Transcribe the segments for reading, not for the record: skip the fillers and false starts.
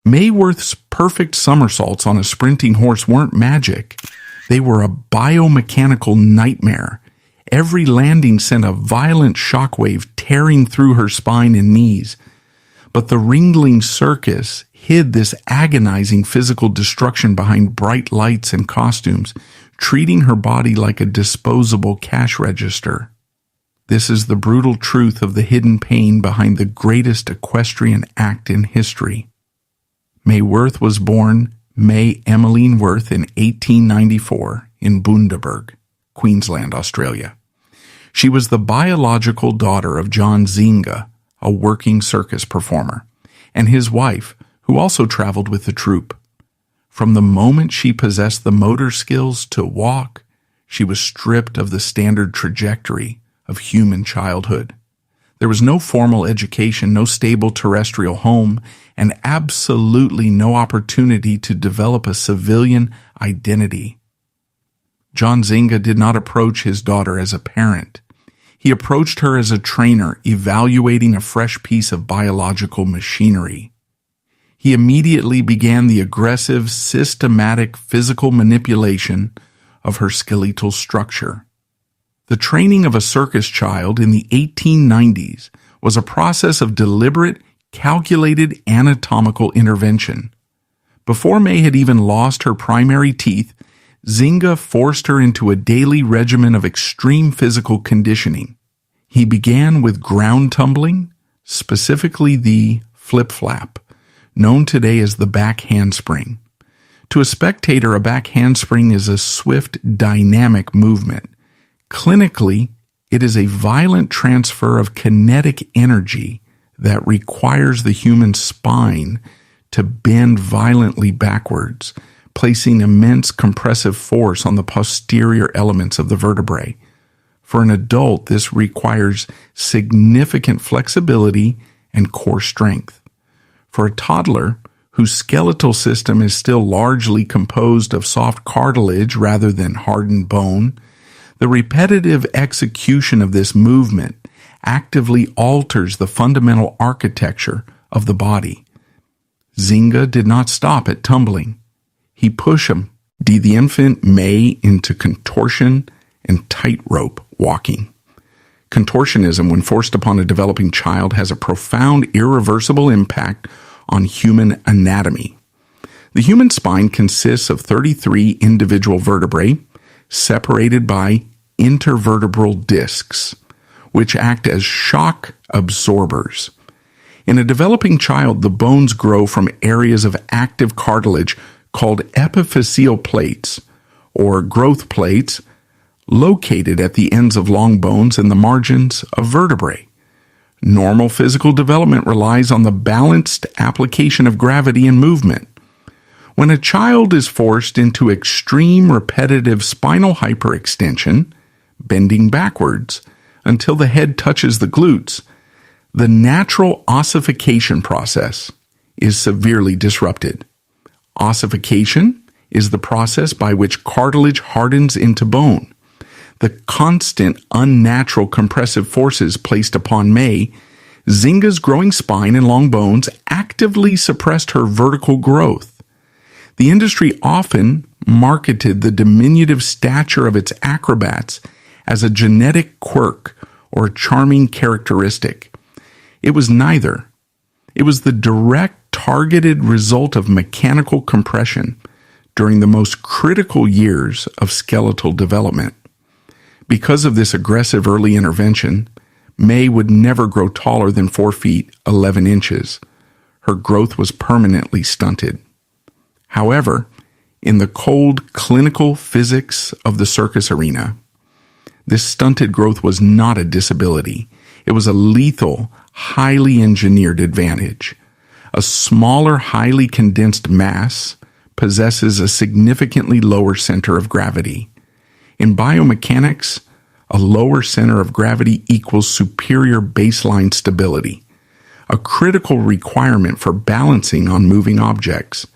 May Wirth's perfect somersaults on a sprinting horse weren't magic. They were a biomechanical nightmare. Every landing sent a violent shockwave tearing through her spine and knees. But the Ringling Circus hid this agonizing physical destruction behind bright lights and costumes, treating her body like a disposable cash register. This is the brutal truth of the hidden pain behind the greatest equestrian act in history. May Wirth was born May Emmeline Wirth in 1894 in Bundaberg, Queensland, Australia. She was the biological daughter of John Zinga, a working circus performer, and his wife, who also traveled with the troupe. From the moment she possessed the motor skills to walk, she was stripped of the standard trajectory of human childhood. There was no formal education, no stable terrestrial home, and absolutely no opportunity to develop a civilian identity. John Zinga did not approach his daughter as a parent. He approached her as a trainer, evaluating a fresh piece of biological machinery. He immediately began the aggressive, systematic physical manipulation of her skeletal structure. The training of a circus child in the 1890s was a process of deliberate, calculated anatomical intervention. Before May had even lost her primary teeth, Zinga forced her into a daily regimen of extreme physical conditioning. He began with ground tumbling, specifically the flip-flap, known today as the back handspring. To a spectator, a back handspring is a swift, dynamic movement. Clinically, it is a violent transfer of kinetic energy that requires the human spine to bend violently backwards, placing immense compressive force on the posterior elements of the vertebrae. For an adult, this requires significant flexibility and core strength. For a toddler, whose skeletal system is still largely composed of soft cartilage rather than hardened bone, the repetitive execution of this movement actively alters the fundamental architecture of the body. Zinga did not stop at tumbling. He pushed the infant May into contortion and tightrope walking. Contortionism, when forced upon a developing child, has a profound, irreversible impact on human anatomy. The human spine consists of 33 individual vertebrae, separated by intervertebral discs, which act as shock absorbers. In a developing child, the bones grow from areas of active cartilage called epiphyseal plates, or growth plates, located at the ends of long bones and the margins of vertebrae. Normal physical development relies on the balanced application of gravity and movement. When a child is forced into extreme repetitive spinal hyperextension, bending backwards until the head touches the glutes, the natural ossification process is severely disrupted. Ossification is the process by which cartilage hardens into bone. The constant, unnatural compressive forces placed upon May, Zinga's growing spine and long bones actively suppressed her vertical growth. The industry often marketed the diminutive stature of its acrobats as a genetic quirk or a charming characteristic. It was neither. It was the direct, targeted result of mechanical compression during the most critical years of skeletal development. Because of this aggressive early intervention, May would never grow taller than 4 feet 11 inches. Her growth was permanently stunted. However, in the cold clinical physics of the circus arena, this stunted growth was not a disability. It was a lethal, highly engineered advantage. A smaller, highly condensed mass possesses a significantly lower center of gravity. In biomechanics, a lower center of gravity equals superior baseline stability, a critical requirement for balancing on moving objects.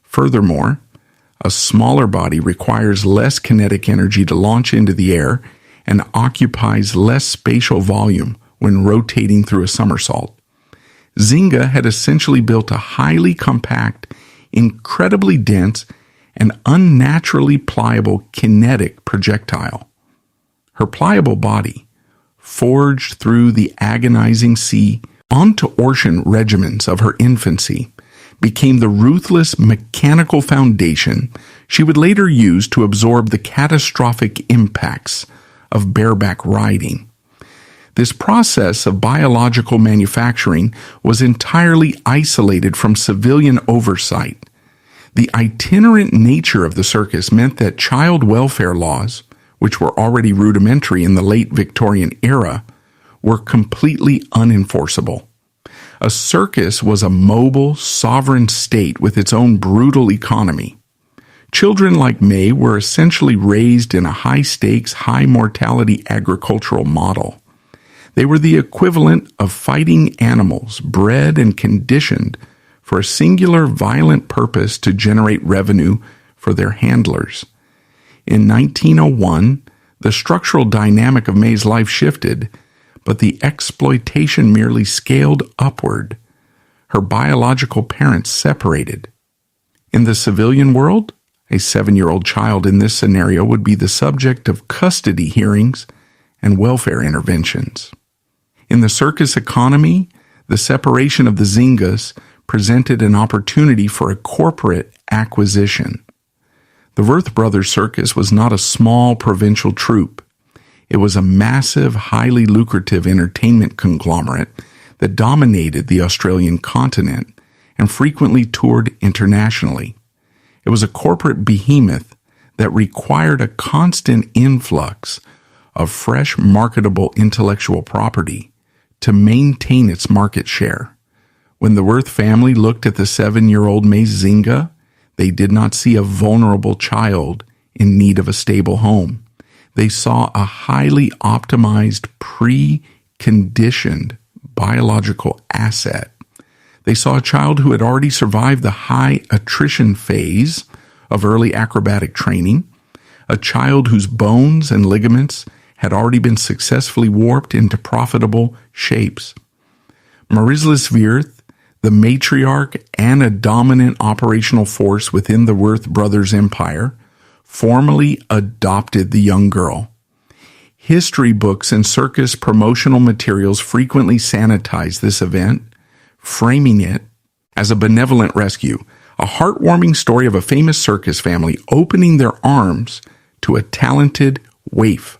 Furthermore, a smaller body requires less kinetic energy to launch into the air and occupies less spatial volume when rotating through a somersault. Zynga had essentially built a highly compact, incredibly dense, and unnaturally pliable kinetic projectile. Her pliable body, forged through the agonizing sea onto torsion regimens of her infancy, became the ruthless mechanical foundation she would later use to absorb the catastrophic impacts of bareback riding. This process of biological manufacturing was entirely isolated from civilian oversight. The itinerant nature of the circus meant that child welfare laws, which were already rudimentary in the late Victorian era, were completely unenforceable. A circus was a mobile, sovereign state with its own brutal economy. Children like May were essentially raised in a high-stakes, high-mortality agricultural model. They were the equivalent of fighting animals bred and conditioned for a singular violent purpose to generate revenue for their handlers. In 1901, the structural dynamic of May's life shifted, but the exploitation merely scaled upward. Her biological parents separated. In the civilian world, a 7-year-old child in this scenario would be the subject of custody hearings and welfare interventions. In the circus economy, the separation of the Zyngas presented an opportunity for a corporate acquisition. The Wirth Brothers Circus was not a small provincial troupe. It was a massive, highly lucrative entertainment conglomerate that dominated the Australian continent and frequently toured internationally. It was a corporate behemoth that required a constant influx of fresh, marketable intellectual property to maintain its market share. When the Wirth family looked at the 7-year-old May Zynga, they did not see a vulnerable child in need of a stable home. They saw a highly optimized, pre-conditioned biological asset. They saw a child who had already survived the high attrition phase of early acrobatic training, a child whose bones and ligaments had already been successfully warped into profitable shapes. Marislis Wirth, the matriarch and a dominant operational force within the Wirth brothers' empire, formally adopted the young girl. History books and circus promotional materials frequently sanitize this event, framing it as a benevolent rescue, a heartwarming story of a famous circus family opening their arms to a talented waif.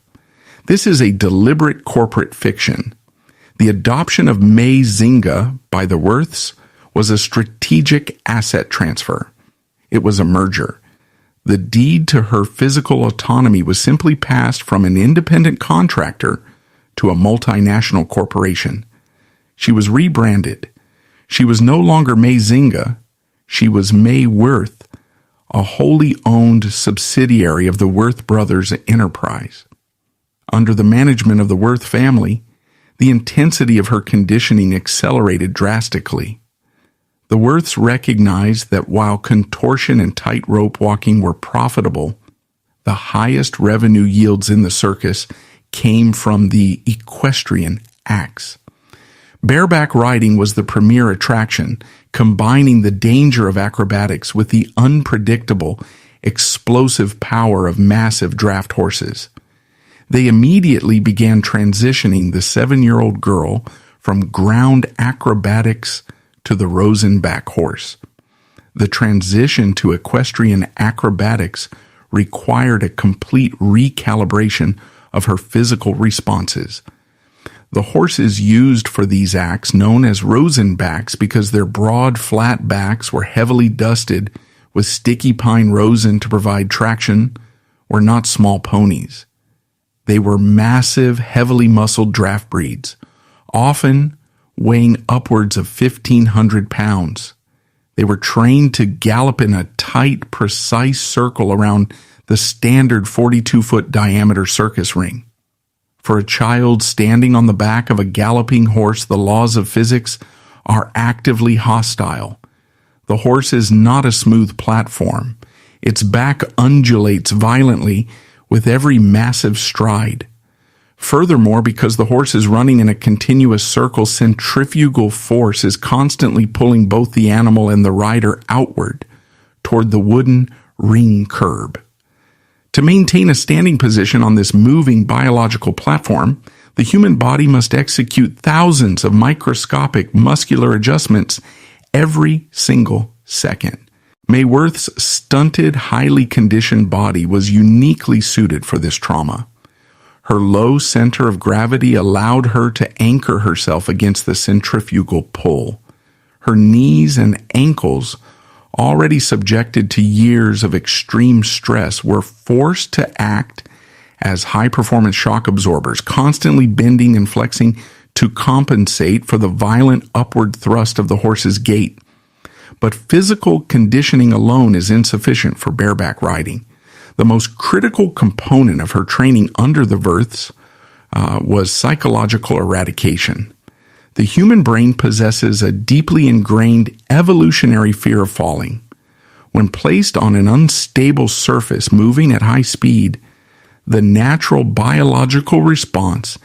This is a deliberate corporate fiction. The adoption of May Zynga by the Wirths was a strategic asset transfer. It was a merger. The deed to her physical autonomy was simply passed from an independent contractor to a multinational corporation. She was rebranded. She was no longer May Zynga. She was May Wirth, a wholly owned subsidiary of the Wirth brothers' enterprise. Under the management of the Wirth family, the intensity of her conditioning accelerated drastically. The Wirths recognized that while contortion and tightrope walking were profitable, the highest revenue yields in the circus came from the equestrian acts. Bareback riding was the premier attraction, combining the danger of acrobatics with the unpredictable, explosive power of massive draft horses. They immediately began transitioning the 7-year-old girl from ground acrobatics to the Rosenback horse. The transition to equestrian acrobatics required a complete recalibration of her physical responses. The horses used for these acts, known as Rosenbacks because their broad, flat backs were heavily dusted with sticky pine rosin to provide traction, were not small ponies. They were massive, heavily muscled draft breeds, often weighing upwards of 1,500 pounds. They were trained to gallop in a tight, precise circle around the standard 42-foot diameter circus ring. For a child standing on the back of a galloping horse, the laws of physics are actively hostile. The horse is not a smooth platform. Its back undulates violently with every massive stride. Furthermore, because the horse is running in a continuous circle, centrifugal force is constantly pulling both the animal and the rider outward toward the wooden ring curb. To maintain a standing position on this moving biological platform, the human body must execute thousands of microscopic muscular adjustments every single second. May Wirth's stunted, highly conditioned body was uniquely suited for this trauma. Her low center of gravity allowed her to anchor herself against the centrifugal pull. Her knees and ankles, already subjected to years of extreme stress, were forced to act as high-performance shock absorbers, constantly bending and flexing to compensate for the violent upward thrust of the horse's gait. But physical conditioning alone is insufficient for bareback riding. The most critical component of her training under the Wirths was psychological eradication. The human brain possesses a deeply ingrained evolutionary fear of falling. When placed on an unstable surface moving at high speed, the natural biological response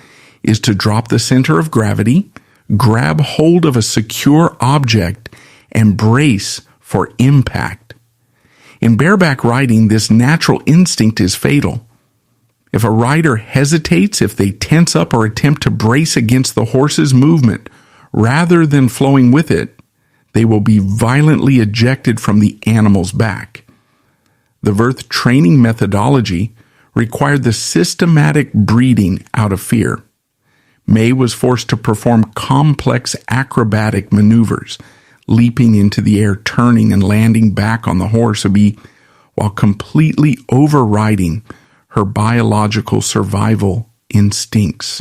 is to drop the center of gravity, grab hold of a secure object, and brace for impact. In bareback riding, this natural instinct is fatal. If a rider hesitates, if they tense up or attempt to brace against the horse's movement rather than flowing with it, they will be violently ejected from the animal's back. The Wirth training methodology required the systematic breeding out of fear. May was forced to perform complex acrobatic maneuvers, leaping into the air, turning and landing back on the horse, while completely overriding her biological survival instincts.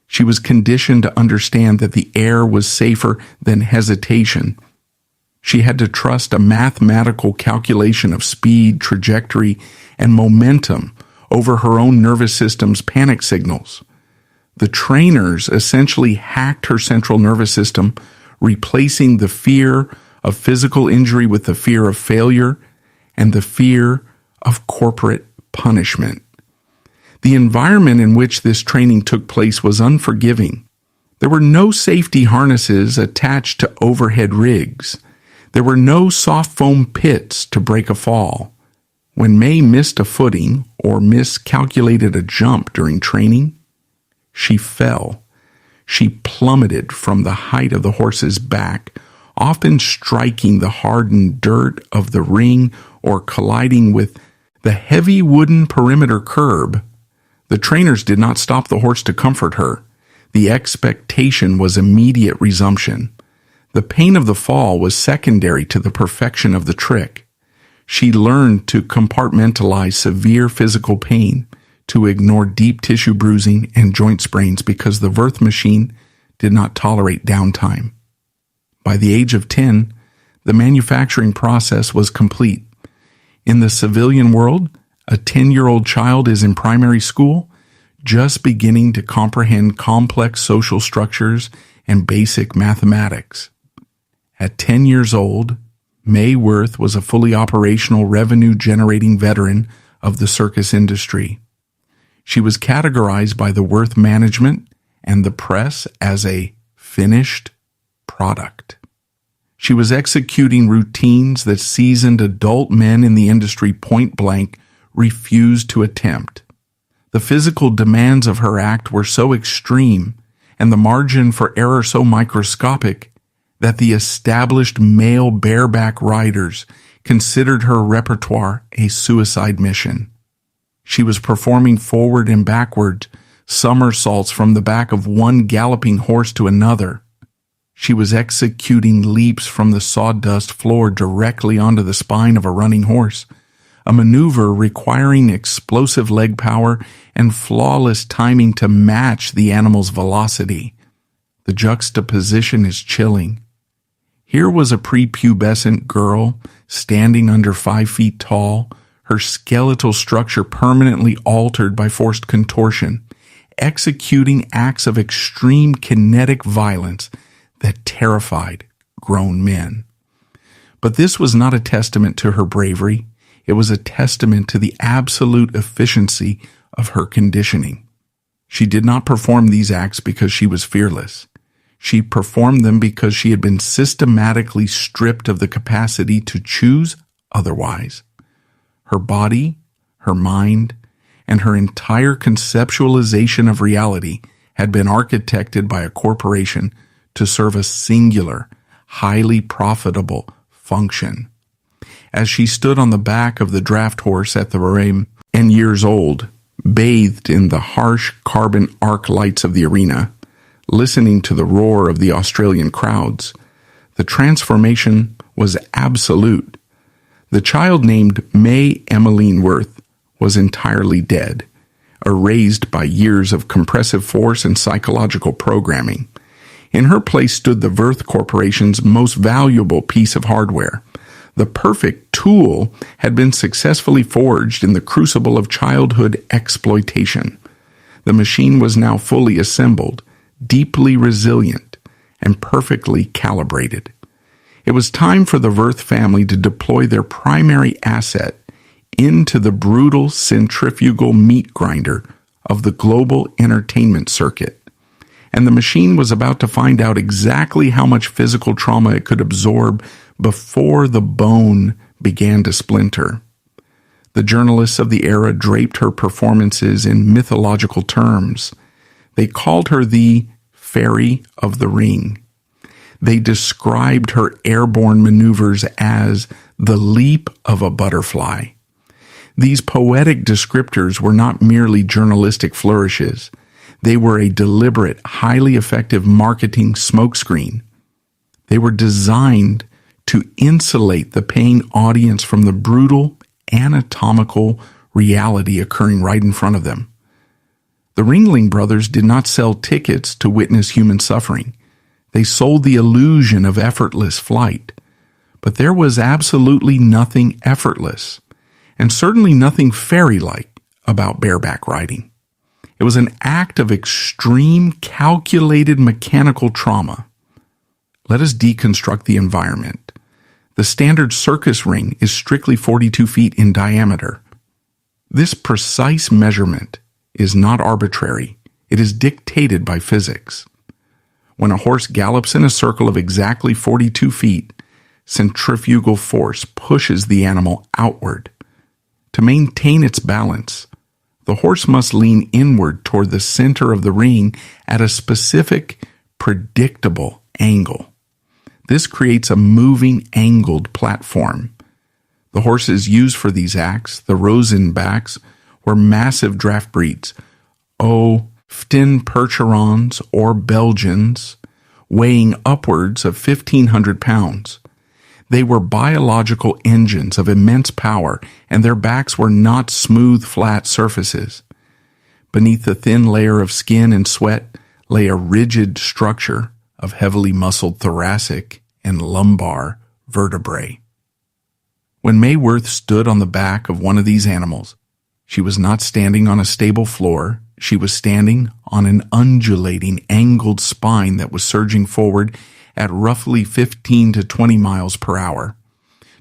She was conditioned to understand that the air was safer than hesitation. She had to trust a mathematical calculation of speed, trajectory, and momentum over her own nervous system's panic signals. The trainers essentially hacked her central nervous system, replacing the fear of physical injury with the fear of failure and the fear of corporate punishment. The environment in which this training took place was unforgiving. There were no safety harnesses attached to overhead rigs. There were no soft foam pits to break a fall. When May missed a footing or miscalculated a jump during training, she fell. She plummeted from the height of the horse's back, often striking the hardened dirt of the ring or colliding with the heavy wooden perimeter curb. The trainers did not stop the horse to comfort her. The expectation was immediate resumption. The pain of the fall was secondary to the perfection of the trick. She learned to compartmentalize severe physical pain, to ignore deep tissue bruising and joint sprains because the Wirth machine did not tolerate downtime. By the age of 10, the manufacturing process was complete. In the civilian world, a 10-year-old child is in primary school, just beginning to comprehend complex social structures and basic mathematics. At 10 years old, May Wirth was a fully operational revenue-generating veteran of the circus industry. She was categorized by the Wirth management and the press as a finished product. She was executing routines that seasoned adult men in the industry point blank refused to attempt. The physical demands of her act were so extreme and the margin for error so microscopic that the established male bareback riders considered her repertoire a suicide mission. She was performing forward and backward somersaults from the back of one galloping horse to another. She was executing leaps from the sawdust floor directly onto the spine of a running horse, a maneuver requiring explosive leg power and flawless timing to match the animal's velocity. The juxtaposition is chilling. Here was a prepubescent girl standing under 5 feet tall, her skeletal structure permanently altered by forced contortion, executing acts of extreme kinetic violence that terrified grown men. But this was not a testament to her bravery. It was a testament to the absolute efficiency of her conditioning. She did not perform these acts because she was fearless. She performed them because she had been systematically stripped of the capacity to choose otherwise. Her body, her mind, and her entire conceptualization of reality had been architected by a corporation to serve a singular, highly profitable function. As she stood on the back of the draft horse at the Rame and years old, bathed in the harsh carbon arc lights of the arena, listening to the roar of the Australian crowds, the transformation was absolute. The child named May Wirth was entirely dead, erased by years of compressive force and psychological programming. In her place stood the Wirth Corporation's most valuable piece of hardware. The perfect tool had been successfully forged in the crucible of childhood exploitation. The machine was now fully assembled, deeply resilient, and perfectly calibrated. It was time for the Wirth family to deploy their primary asset into the brutal centrifugal meat grinder of the global entertainment circuit. And the machine was about to find out exactly how much physical trauma it could absorb before the bone began to splinter. The journalists of the era draped her performances in mythological terms. They called her the Fairy of the Ring. They described her airborne maneuvers as the leap of a butterfly. These poetic descriptors were not merely journalistic flourishes. They were a deliberate, highly effective marketing smokescreen. They were designed to insulate the paying audience from the brutal, anatomical reality occurring right in front of them. The Ringling brothers did not sell tickets to witness human suffering. They sold the illusion of effortless flight. But there was absolutely nothing effortless, and certainly nothing fairy-like about bareback riding. It was an act of extreme, calculated mechanical trauma. Let us deconstruct the environment. The standard circus ring is strictly 42 feet in diameter. This precise measurement is not arbitrary. It is dictated by physics. When a horse gallops in a circle of exactly 42 feet, centrifugal force pushes the animal outward. To maintain its balance, the horse must lean inward toward the center of the ring at a specific, predictable angle. This creates a moving, angled platform. The horses used for these acts, the Rosenbachs, were massive draft breeds, Ftin Percherons or Belgians, weighing upwards of 1,500 pounds. They were biological engines of immense power, and their backs were not smooth, flat surfaces. Beneath the thin layer of skin and sweat lay a rigid structure of heavily muscled thoracic and lumbar vertebrae. When May Wirth stood on the back of one of these animals, she was not standing on a stable floor. She was standing on an undulating, angled spine that was surging forward at roughly 15 to 20 miles per hour.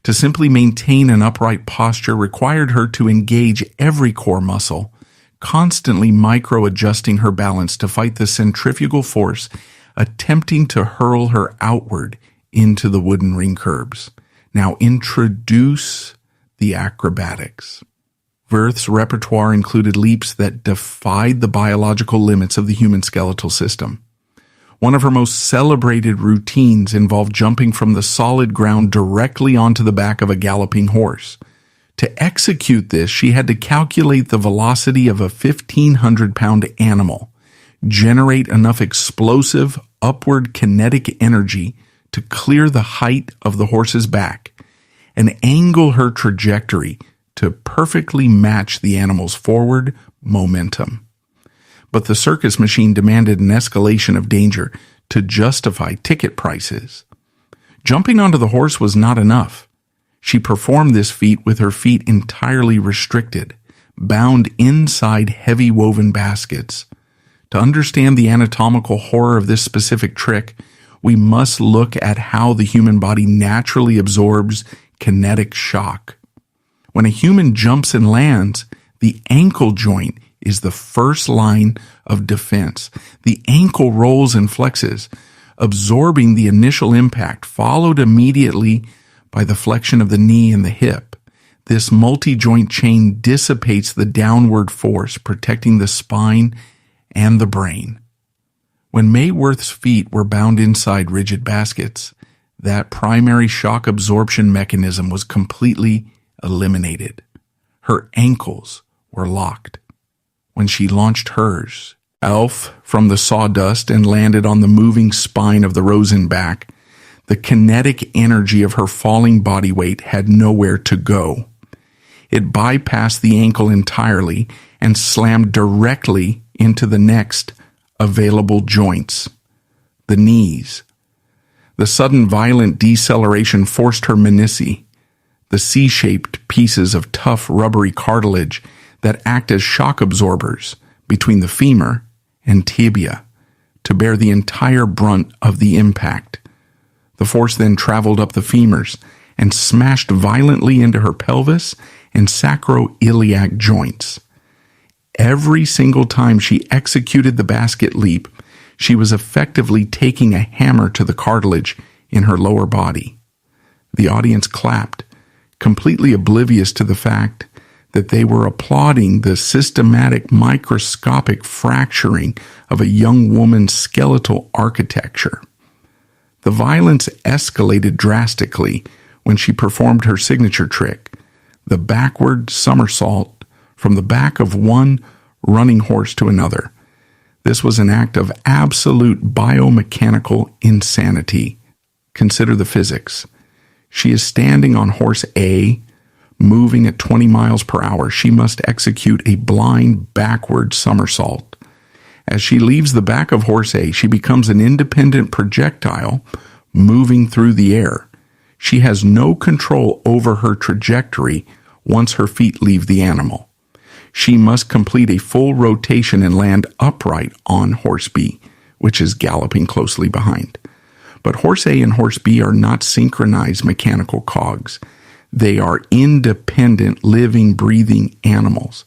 To simply maintain an upright posture required her to engage every core muscle, constantly micro-adjusting her balance to fight the centrifugal force attempting to hurl her outward into the wooden ring curbs. Now introduce the acrobatics. Wirth's repertoire included leaps that defied the biological limits of the human skeletal system. One of her most celebrated routines involved jumping from the solid ground directly onto the back of a galloping horse. To execute this, she had to calculate the velocity of a 1,500-pound animal, generate enough explosive, upward kinetic energy to clear the height of the horse's back, and angle her trajectory to perfectly match the animal's forward momentum. But the circus machine demanded an escalation of danger to justify ticket prices. Jumping onto the horse was not enough. She performed this feat with her feet entirely restricted, bound inside heavy woven baskets. To understand the anatomical horror of this specific trick, we must look at how the human body naturally absorbs kinetic shock. When a human jumps and lands, the ankle joint is the first line of defense. The ankle rolls and flexes, absorbing the initial impact, followed immediately by the flexion of the knee and the hip. This multi-joint chain dissipates the downward force, protecting the spine and the brain. When May Wirth's feet were bound inside rigid baskets, that primary shock absorption mechanism was completely eliminated. Her ankles were locked. When she launched hers, elf from the sawdust and landed on the moving spine of the Rosenbach, the kinetic energy of her falling body weight had nowhere to go. It bypassed the ankle entirely and slammed directly into the next available joints, the knees. The sudden violent deceleration forced her menisci, the C-shaped pieces of tough rubbery cartilage that act as shock absorbers between the femur and tibia, to bear the entire brunt of the impact. The force then traveled up the femurs and smashed violently into her pelvis and sacroiliac joints. Every single time she executed the basket leap, she was effectively taking a hammer to the cartilage in her lower body. The audience clapped, completely oblivious to the fact that they were applauding the systematic microscopic fracturing of a young woman's skeletal architecture. The violence escalated drastically when she performed her signature trick, the backward somersault from the back of one running horse to another. This was an act of absolute biomechanical insanity. Consider the physics. She is standing on horse A, moving at 20 miles per hour. She must execute a blind backward somersault. As she leaves the back of horse A, she becomes an independent projectile moving through the air. She has no control over her trajectory once her feet leave the animal. She must complete a full rotation and land upright on horse B, which is galloping closely behind. But horse A and horse B are not synchronized mechanical cogs. They are independent, living, breathing animals.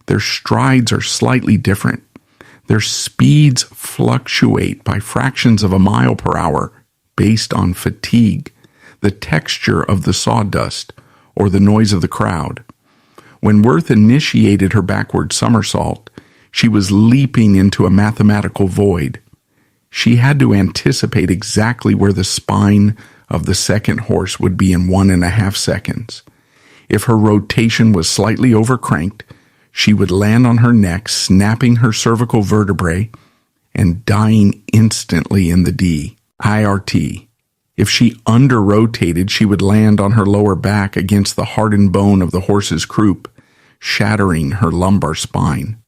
Their strides are slightly different. Their speeds fluctuate by fractions of a mile per hour based on fatigue, the texture of the sawdust, or the noise of the crowd. When Wirth initiated her backward somersault, she was leaping into a mathematical void. She had to anticipate exactly where the spine of the second horse would be in 1.5 seconds. If her rotation was slightly overcranked, she would land on her neck, snapping her cervical vertebrae and dying instantly in the D, IRT. If she under-rotated, she would land on her lower back against the hardened bone of the horse's croup, shattering her lumbar spine.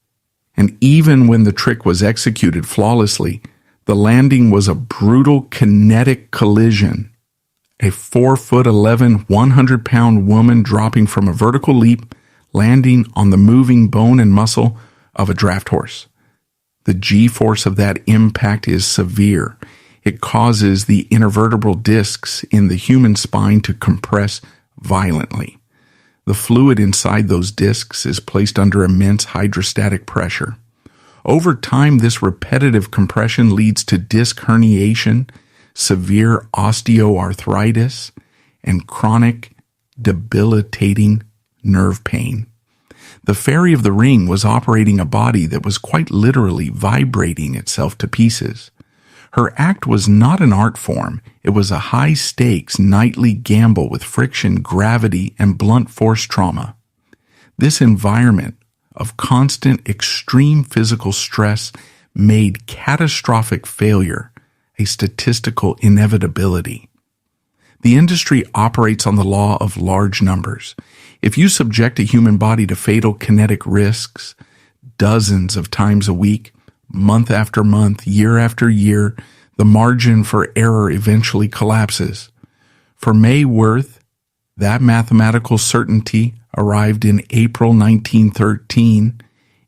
And even when the trick was executed flawlessly, the landing was a brutal kinetic collision. A 4'11", 100-pound woman dropping from a vertical leap, landing on the moving bone and muscle of a draft horse. The G-force of that impact is severe. It causes the intervertebral discs in the human spine to compress violently. The fluid inside those discs is placed under immense hydrostatic pressure. Over time, this repetitive compression leads to disc herniation, severe osteoarthritis, and chronic, debilitating nerve pain. The fairy of the ring was operating a body that was quite literally vibrating itself to pieces. Her act was not an art form. It was a high-stakes nightly gamble with friction, gravity, and blunt force trauma. This environment of constant extreme physical stress made catastrophic failure a statistical inevitability. The industry operates on the law of large numbers. If you subject a human body to fatal kinetic risks dozens of times a week, month after month, year after year, the margin for error eventually collapses. For May Wirth, that mathematical certainty arrived in April 1913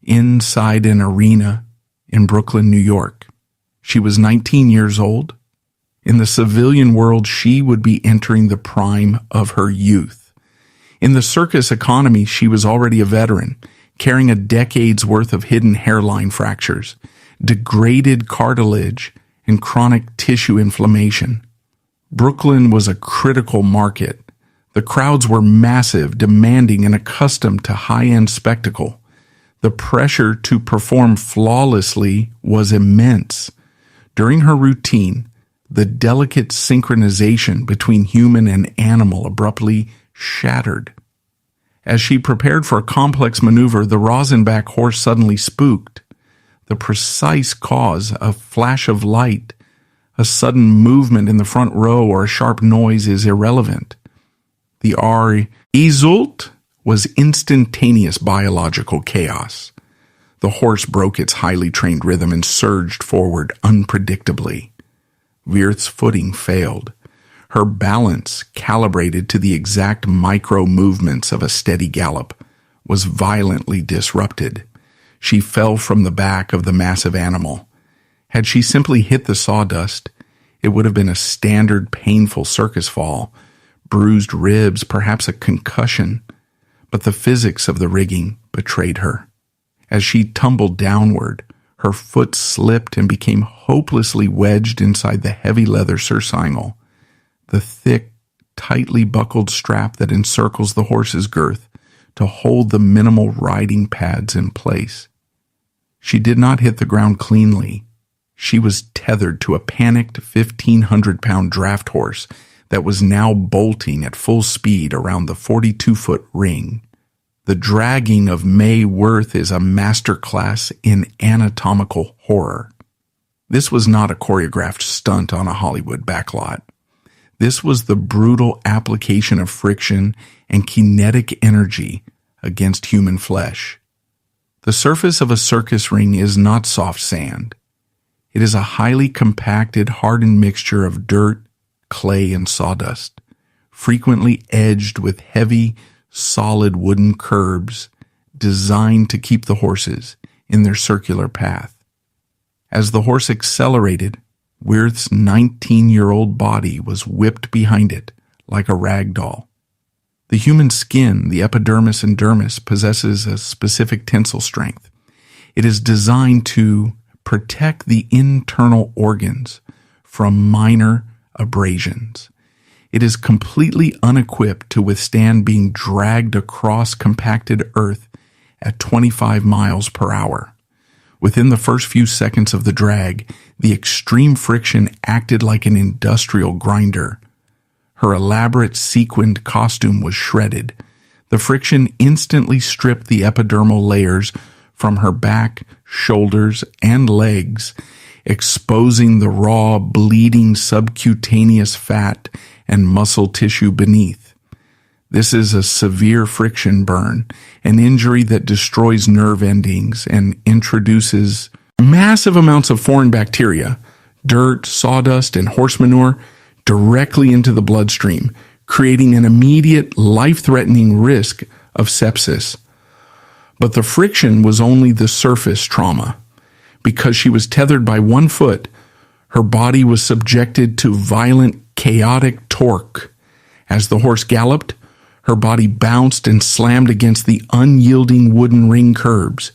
inside an arena in Brooklyn, New York. She was 19 years old. In the civilian world, she would be entering the prime of her youth. In the circus economy, she was already a veteran, carrying a decade's worth of hidden hairline fractures, degraded cartilage, and chronic tissue inflammation. Brooklyn was a critical market. The crowds were massive, demanding, and accustomed to high-end spectacle. The pressure to perform flawlessly was immense. During her routine, the delicate synchronization between human and animal abruptly shattered. As she prepared for a complex maneuver, the rosinback horse suddenly spooked. The precise cause, a flash of light, a sudden movement in the front row, or a sharp noise is irrelevant. The result was instantaneous biological chaos. The horse broke its highly trained rhythm and surged forward unpredictably. Wirth's footing failed. Her balance, calibrated to the exact micro-movements of a steady gallop, was violently disrupted. She fell from the back of the massive animal. Had she simply hit the sawdust, it would have been a standard painful circus fall, bruised ribs, perhaps a concussion. But the physics of the rigging betrayed her. As she tumbled downward, her foot slipped and became hopelessly wedged inside the heavy leather surcingle, the thick, tightly buckled strap that encircles the horse's girth to hold the minimal riding pads in place. She did not hit the ground cleanly. She was tethered to a panicked 1,500-pound draft horse that was now bolting at full speed around the 42-foot ring. The dragging of May Wirth is a masterclass in anatomical horror. This was not a choreographed stunt on a Hollywood backlot. This was the brutal application of friction and kinetic energy against human flesh. The surface of a circus ring is not soft sand. It is a highly compacted, hardened mixture of dirt, clay, and sawdust, frequently edged with heavy, solid wooden curbs designed to keep the horses in their circular path. As the horse accelerated, Wirth's 19-year-old body was whipped behind it like a rag doll. The human skin, the epidermis and dermis, possesses a specific tensile strength. It is designed to protect the internal organs from minor abrasions. It is completely unequipped to withstand being dragged across compacted earth at 25 miles per hour. Within the first few seconds of the drag, the extreme friction acted like an industrial grinder. Her elaborate sequined costume was shredded. The friction instantly stripped the epidermal layers from her back, shoulders, and legs, exposing the raw, bleeding subcutaneous fat and muscle tissue beneath. This is a severe friction burn, an injury that destroys nerve endings and introduces massive amounts of foreign bacteria, dirt, sawdust, and horse manure directly into the bloodstream, creating an immediate, life-threatening risk of sepsis. But the friction was only the surface trauma. Because she was tethered by one foot, her body was subjected to violent, chaotic torque. As the horse galloped, her body bounced and slammed against the unyielding wooden ring curbs.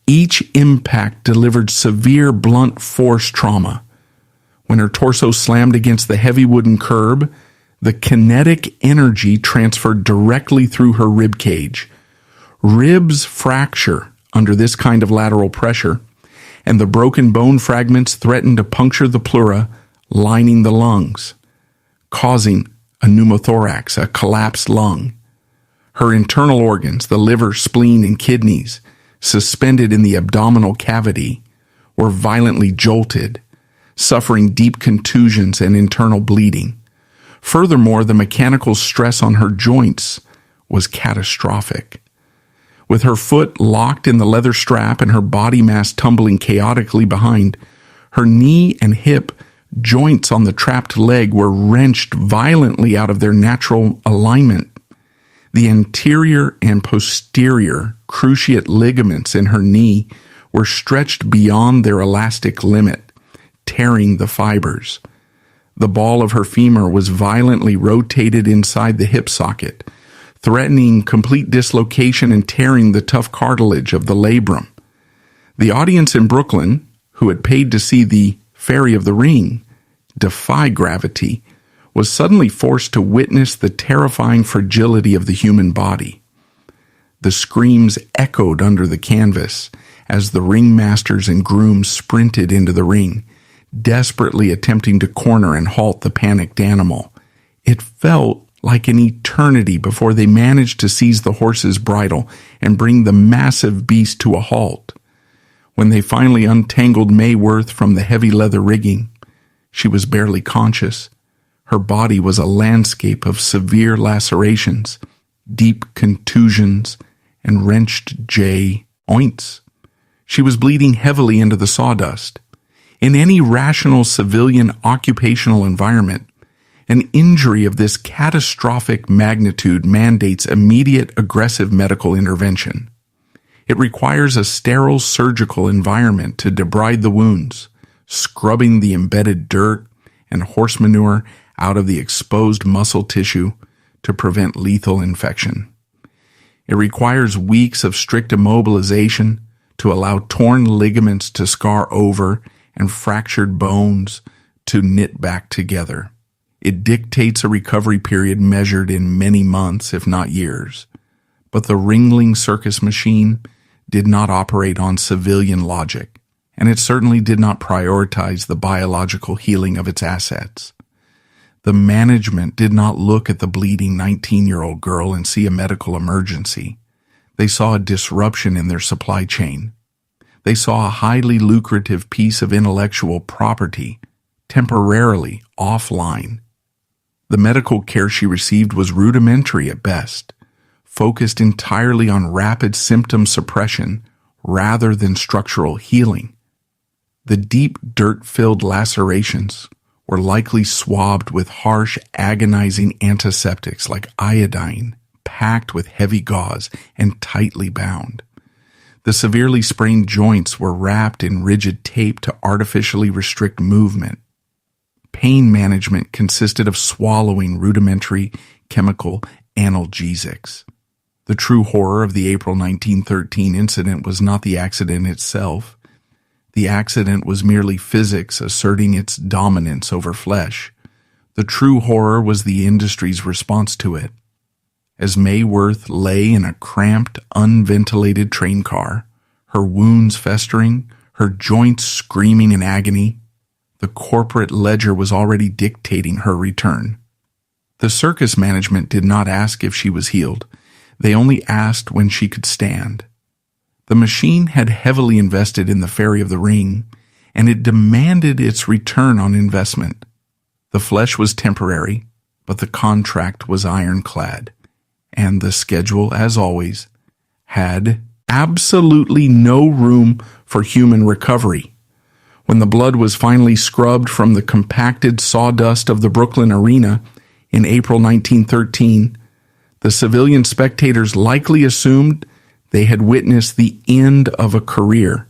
Each impact delivered severe blunt force trauma. When her torso slammed against the heavy wooden curb, the kinetic energy transferred directly through her rib cage. Ribs fracture under this kind of lateral pressure, and the broken bone fragments threatened to puncture the pleura lining the lungs, causing a pneumothorax, a collapsed lung. Her internal organs, the liver, spleen, and kidneys, suspended in the abdominal cavity, were violently jolted, suffering deep contusions and internal bleeding. Furthermore, the mechanical stress on her joints was catastrophic. With her foot locked in the leather strap and her body mass tumbling chaotically behind, her knee and hip joints on the trapped leg were wrenched violently out of their natural alignment. The anterior and posterior cruciate ligaments in her knee were stretched beyond their elastic limit, tearing the fibers. The ball of her femur was violently rotated inside the hip socket, threatening complete dislocation and tearing the tough cartilage of the labrum. The audience in Brooklyn, who had paid to see the Fairy of the Ring defy gravity, was suddenly forced to witness the terrifying fragility of the human body. The screams echoed under the canvas as the ringmasters and grooms sprinted into the ring, desperately attempting to corner and halt the panicked animal. It felt like an eternity before they managed to seize the horse's bridle and bring the massive beast to a halt. When they finally untangled May Wirth from the heavy leather rigging, she was barely conscious. Her body was a landscape of severe lacerations, deep contusions, and wrenched joints. She was bleeding heavily into the sawdust. In any rational civilian occupational environment, an injury of this catastrophic magnitude mandates immediate aggressive medical intervention. It requires a sterile surgical environment to debride the wounds, scrubbing the embedded dirt and horse manure out of the exposed muscle tissue to prevent lethal infection. It requires weeks of strict immobilization to allow torn ligaments to scar over and fractured bones to knit back together. It dictates a recovery period measured in many months, if not years. But the Ringling circus machine did not operate on civilian logic, and it certainly did not prioritize the biological healing of its assets. The management did not look at the bleeding 19-year-old girl and see a medical emergency. They saw a disruption in their supply chain. They saw a highly lucrative piece of intellectual property temporarily offline. The medical care she received was rudimentary at best, focused entirely on rapid symptom suppression rather than structural healing. The deep dirt-filled lacerations were likely swabbed with harsh, agonizing antiseptics like iodine, packed with heavy gauze and tightly bound. The severely sprained joints were wrapped in rigid tape to artificially restrict movement. Pain management consisted of swallowing rudimentary chemical analgesics. The true horror of the April 1913 incident was not the accident itself. The accident was merely physics asserting its dominance over flesh. The true horror was the industry's response to it. As May Wirth lay in a cramped, unventilated train car, her wounds festering, her joints screaming in agony, the corporate ledger was already dictating her return. The circus management did not ask if she was healed. They only asked when she could stand. The machine had heavily invested in the Fairy of the Ring, and it demanded its return on investment. The flesh was temporary, but the contract was ironclad, and the schedule, as always, had absolutely no room for human recovery. When the blood was finally scrubbed from the compacted sawdust of the Brooklyn arena in April 1913, the civilian spectators likely assumed they had witnessed the end of a career.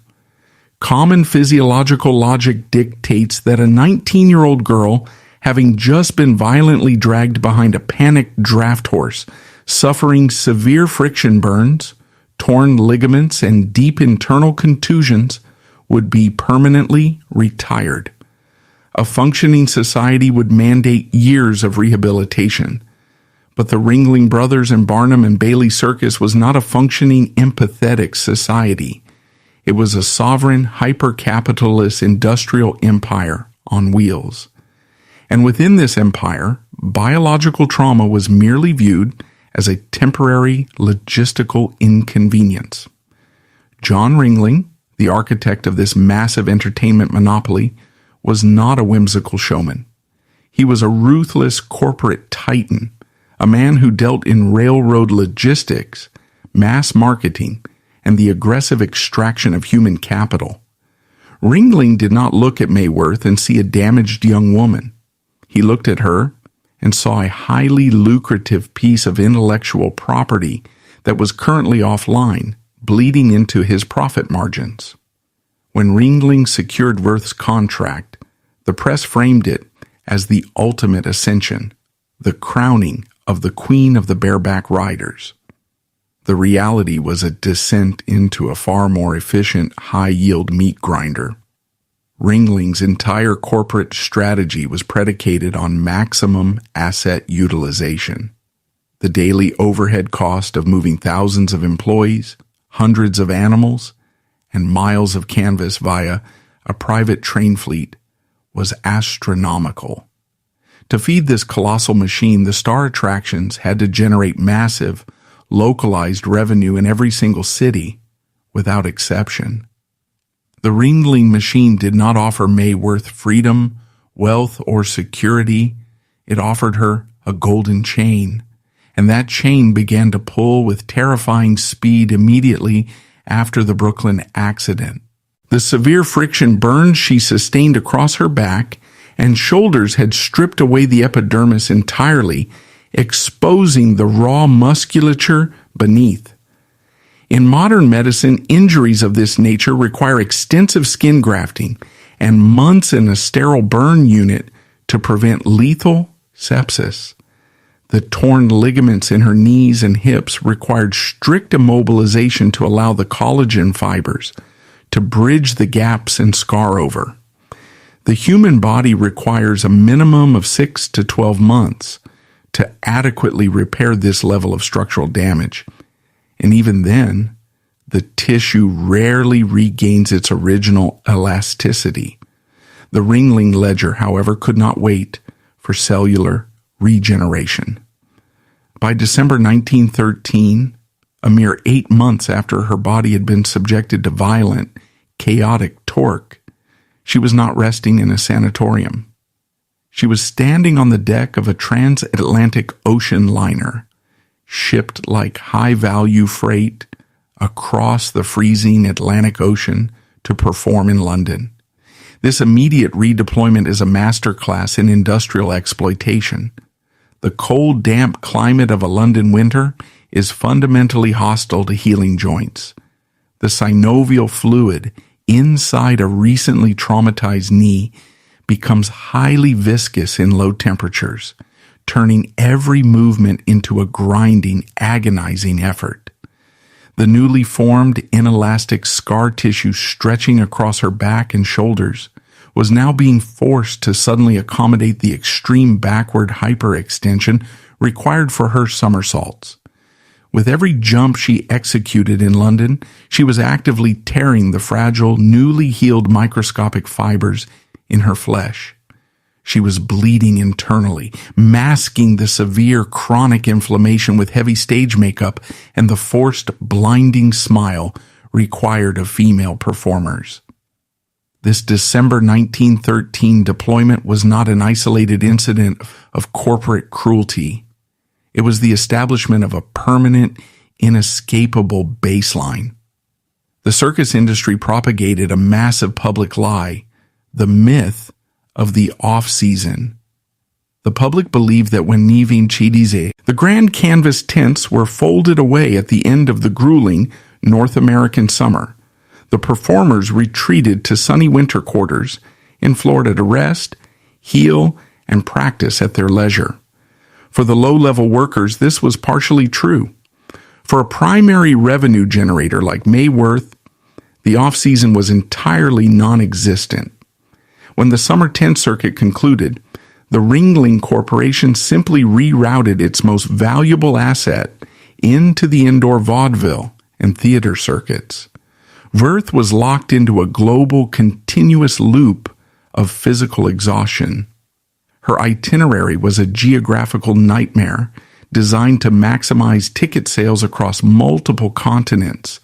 Common physiological logic dictates that a 19-year-old girl, having just been violently dragged behind a panicked draft horse, suffering severe friction burns, torn ligaments, and deep internal contusions, would be permanently retired. A functioning society would mandate years of rehabilitation. But the Ringling Brothers and Barnum and Bailey Circus was not a functioning, empathetic society. It was a sovereign, hyper-capitalist industrial empire on wheels. And within this empire, biological trauma was merely viewed as a temporary logistical inconvenience. John Ringling, the architect of this massive entertainment monopoly, was not a whimsical showman. He was a ruthless corporate titan, a man who dealt in railroad logistics, mass marketing, and the aggressive extraction of human capital. Ringling did not look at May Wirth and see a damaged young woman. He looked at her and saw a highly lucrative piece of intellectual property that was currently offline, bleeding into his profit margins. When Ringling secured Wirth's contract, the press framed it as the ultimate ascension, the crowning of the queen of the bareback riders. The reality was a descent into a far more efficient, high-yield meat grinder. Ringling's entire corporate strategy was predicated on maximum asset utilization. The daily overhead cost of moving thousands of employees, hundreds of animals, and miles of canvas via a private train fleet was astronomical. To feed this colossal machine, the star attractions had to generate massive, localized revenue in every single city, without exception. The Ringling machine did not offer May Wirth freedom, wealth, or security. It offered her a golden chain, and that chain began to pull with terrifying speed immediately after the Brooklyn accident. The severe friction burns she sustained across her back and shoulders had stripped away the epidermis entirely, exposing the raw musculature beneath. In modern medicine, injuries of this nature require extensive skin grafting and months in a sterile burn unit to prevent lethal sepsis. The torn ligaments in her knees and hips required strict immobilization to allow the collagen fibers to bridge the gaps and scar over. The human body requires a minimum of 6 to 12 months to adequately repair this level of structural damage. And even then, the tissue rarely regains its original elasticity. The Ringling ledger, however, could not wait for cellular regeneration. By December 1913, a mere 8 months after her body had been subjected to violent, chaotic torque, she was not resting in a sanatorium. She was standing on the deck of a transatlantic ocean liner, shipped like high-value freight across the freezing Atlantic Ocean to perform in London. This immediate redeployment is a masterclass in industrial exploitation. The cold, damp climate of a London winter is fundamentally hostile to healing joints. The synovial fluid inside a recently traumatized knee becomes highly viscous in low temperatures, turning every movement into a grinding, agonizing effort. The newly formed inelastic scar tissue stretching across her back and shoulders was now being forced to suddenly accommodate the extreme backward hyperextension required for her somersaults. With every jump she executed in London, she was actively tearing the fragile, newly healed microscopic fibers in her flesh. She was bleeding internally, masking the severe chronic inflammation with heavy stage makeup and the forced, blinding smile required of female performers. This December 1913 deployment was not an isolated incident of corporate cruelty. It was the establishment of a permanent, inescapable baseline. The circus industry propagated a massive public lie, the myth of the off-season. The public believed that when Niving-Chidise, the grand canvas tents were folded away at the end of the grueling North American summer, the performers retreated to sunny winter quarters in Florida to rest, heal, and practice at their leisure. For the low-level workers, this was partially true. For a primary revenue generator like May Wirth, the off-season was entirely non-existent. When the summer tent circuit concluded, the Ringling Corporation simply rerouted its most valuable asset into the indoor vaudeville and theater circuits. Wirth was locked into a global, continuous loop of physical exhaustion. Her itinerary was a geographical nightmare designed to maximize ticket sales across multiple continents.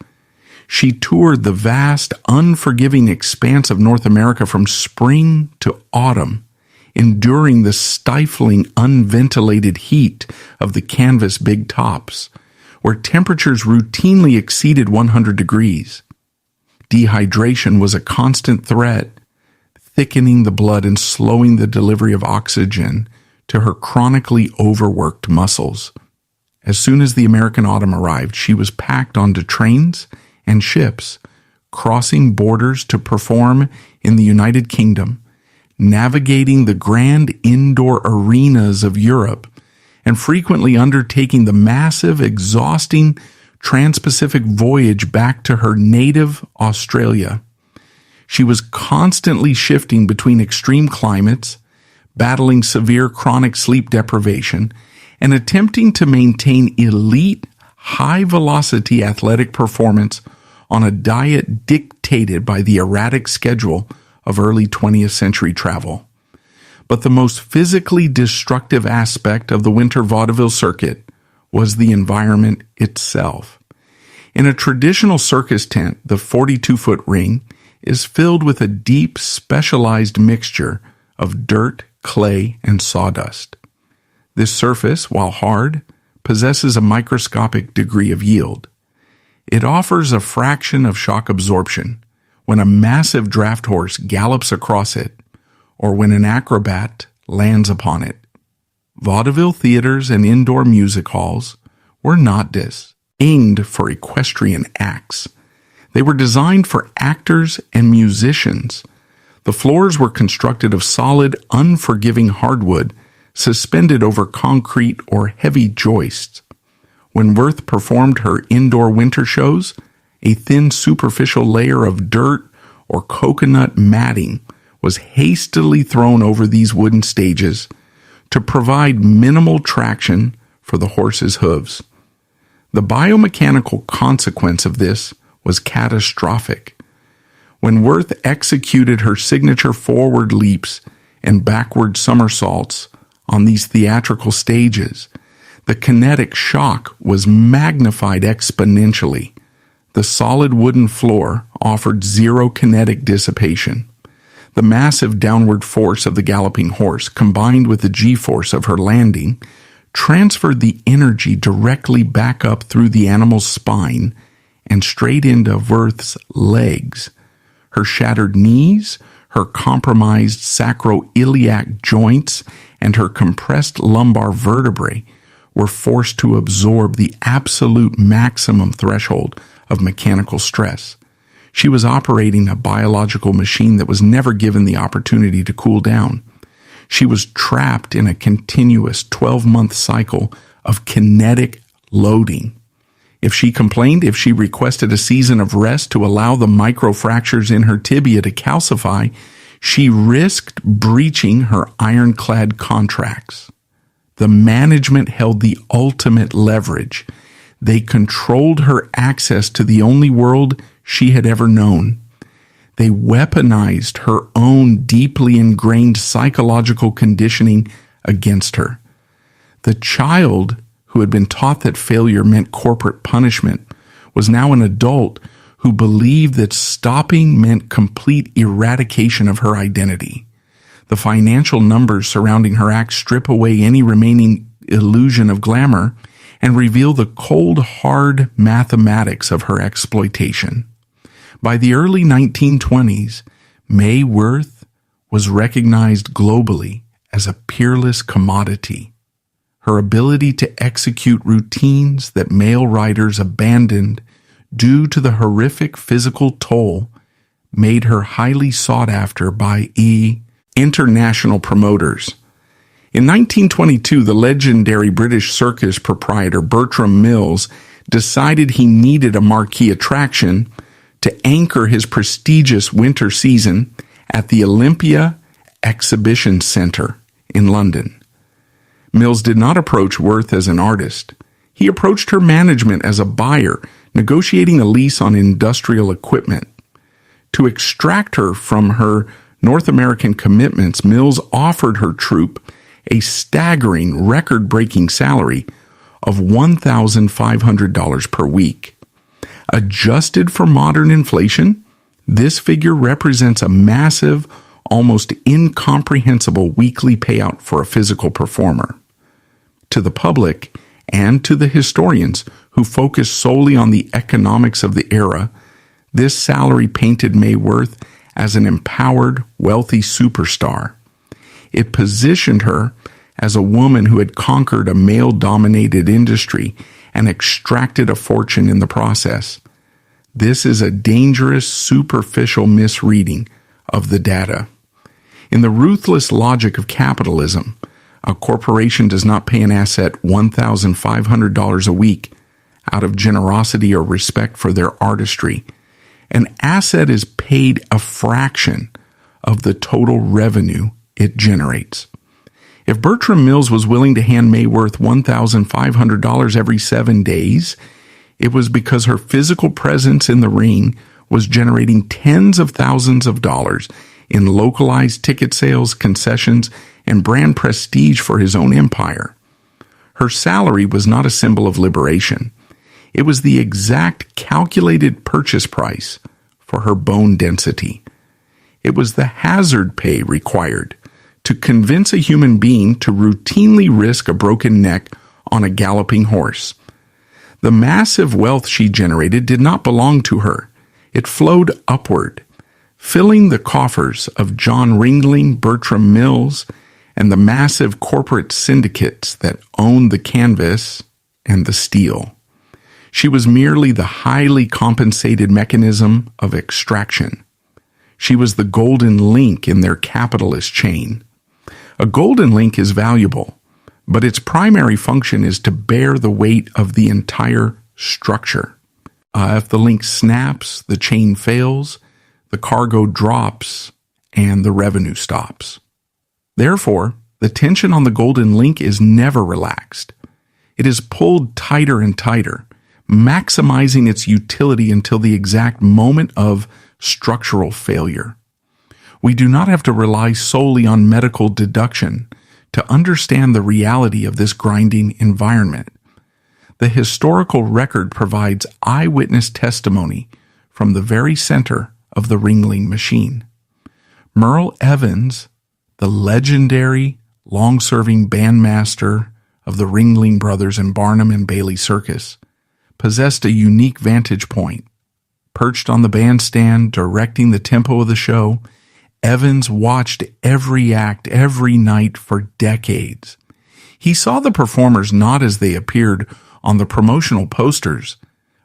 She toured the vast, unforgiving expanse of North America from spring to autumn, enduring the stifling, unventilated heat of the canvas big tops, where temperatures routinely exceeded 100 degrees. Dehydration was a constant threat, thickening the blood and slowing the delivery of oxygen to her chronically overworked muscles. As soon as the American autumn arrived, she was packed onto trains and ships, crossing borders to perform in the United Kingdom, navigating the grand indoor arenas of Europe, and frequently undertaking the massive, exhausting trans-Pacific voyage back to her native Australia. She was constantly shifting between extreme climates, battling severe chronic sleep deprivation, and attempting to maintain elite, high-velocity athletic performance on a diet dictated by the erratic schedule of early 20th century travel. But the most physically destructive aspect of the winter vaudeville circuit was the environment itself. In a traditional circus tent, the 42-foot ring is filled with a deep, specialized mixture of dirt, clay, and sawdust. This surface, while hard, possesses a microscopic degree of yield. It offers a fraction of shock absorption when a massive draft horse gallops across it or when an acrobat lands upon it. Vaudeville theaters and indoor music halls were not designed for equestrian acts. They were designed for actors and musicians. The floors were constructed of solid, unforgiving hardwood suspended over concrete or heavy joists. When Wirth performed her indoor winter shows, a thin superficial layer of dirt or coconut matting was hastily thrown over these wooden stages to provide minimal traction for the horse's hooves. The biomechanical consequence of this was catastrophic. When Wirth executed her signature forward leaps and backward somersaults on these theatrical stages, the kinetic shock was magnified exponentially. The solid wooden floor offered zero kinetic dissipation. The massive downward force of the galloping horse, combined with the G-force of her landing, transferred the energy directly back up through the animal's spine and straight into Wirth's legs. Her shattered knees, her compromised sacroiliac joints, and her compressed lumbar vertebrae were forced to absorb the absolute maximum threshold of mechanical stress. She was operating a biological machine that was never given the opportunity to cool down. She was trapped in a continuous 12-month cycle of kinetic loading. If she complained, if she requested a season of rest to allow the microfractures in her tibia to calcify, she risked breaching her ironclad contracts. The management held the ultimate leverage. They controlled her access to the only world she had ever known. They weaponized her own deeply ingrained psychological conditioning against her. The child who had been taught that failure meant corporate punishment was now an adult who believed that stopping meant complete eradication of her identity. The financial numbers surrounding her act strip away any remaining illusion of glamour and reveal the cold, hard mathematics of her exploitation. By the early 1920s, May Wirth was recognized globally as a peerless commodity. Her ability to execute routines that male riders abandoned due to the horrific physical toll made her highly sought after by international promoters. In 1922, the legendary British circus proprietor Bertram Mills decided he needed a marquee attraction to anchor his prestigious winter season at the Olympia Exhibition Centre in London. Mills did not approach Wirth as an artist. He approached her management as a buyer, negotiating a lease on industrial equipment. To extract her from her North American commitments, Mills offered her troupe a staggering, record-breaking salary of $1,500 per week. Adjusted for modern inflation, this figure represents a massive, almost incomprehensible weekly payout for a physical performer. To the public and to the historians who focus solely on the economics of the era, this salary painted May Wirth as an empowered, wealthy superstar. It positioned her as a woman who had conquered a male-dominated industry and extracted a fortune in the process. This is a dangerous, superficial misreading of the data. In the ruthless logic of capitalism, A corporation does not pay an asset $1,500 a week out of generosity or respect for their artistry. An asset is paid a fraction of the total revenue it generates. If Bertram Mills was willing to hand May Wirth $1,500 every 7 days, it was because her physical presence in the ring was generating tens of thousands of dollars in localized ticket sales, concessions, and brand prestige for his own empire. Her salary was not a symbol of liberation. It was the exact calculated purchase price for her bone density. It was the hazard pay required to convince a human being to routinely risk a broken neck on a galloping horse. The massive wealth she generated did not belong to her. It flowed upward, filling the coffers of John Ringling, Bertram Mills, and the massive corporate syndicates that owned the canvas and the steel. She was merely the highly compensated mechanism of extraction. She was the golden link in their capitalist chain. A golden link is valuable, but its primary function is to bear the weight of the entire structure. If the link snaps, the chain fails, the cargo drops, and the revenue stops. Therefore, the tension on the golden link is never relaxed. It is pulled tighter and tighter, maximizing its utility until the exact moment of structural failure. We do not have to rely solely on medical deduction to understand the reality of this grinding environment. The historical record provides eyewitness testimony from the very center of the Ringling machine. Merle Evans, the legendary, long-serving bandmaster of the Ringling Brothers and Barnum and Bailey Circus, possessed a unique vantage point. Perched on the bandstand, directing the tempo of the show, Evans watched every act every night for decades. He saw the performers not as they appeared on the promotional posters,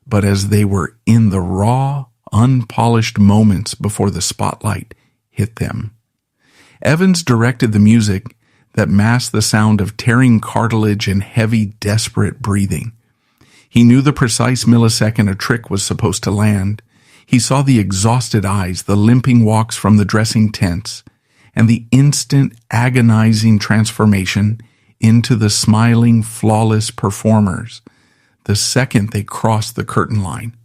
but as they were in the raw, unpolished moments before the spotlight hit them. Evans directed the music that masked the sound of tearing cartilage and heavy, desperate breathing. He knew the precise millisecond a trick was supposed to land. He saw the exhausted eyes, the limping walks from the dressing tents, and the instant, agonizing transformation into the smiling, flawless performers the second they crossed the curtain line.